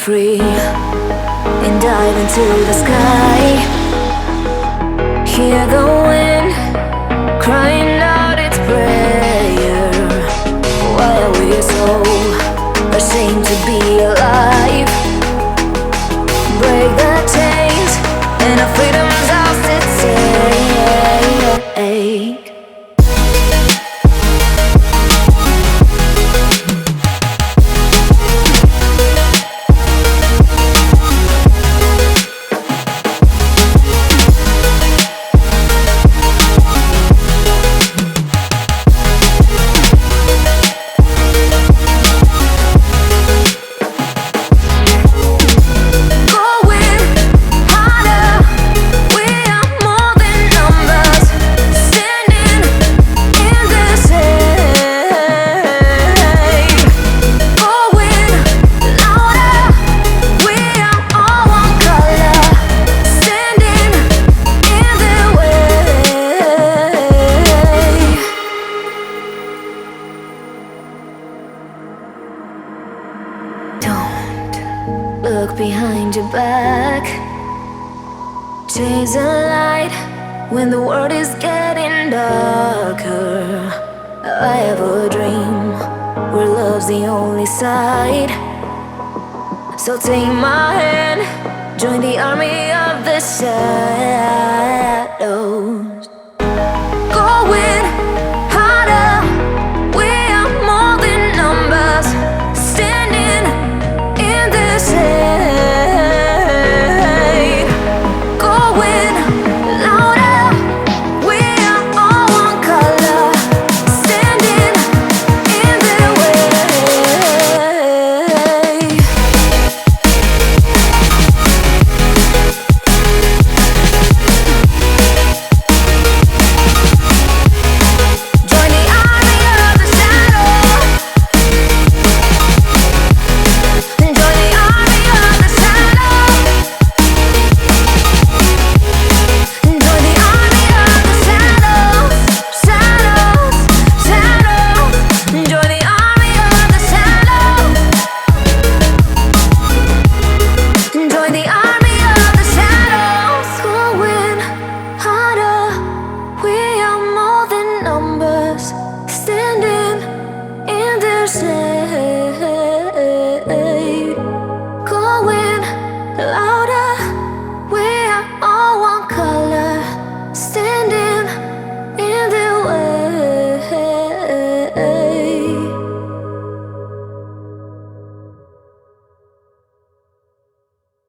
free and dive into the sky. Hear the wind crying out its prayer. Why are we so ashamed to be alive? Break the chains and our freedom's ours to take. Look behind your back. Chase a light when the world is getting darker. I have a dream where love's the only side. So take my hand, join the army of the shadows.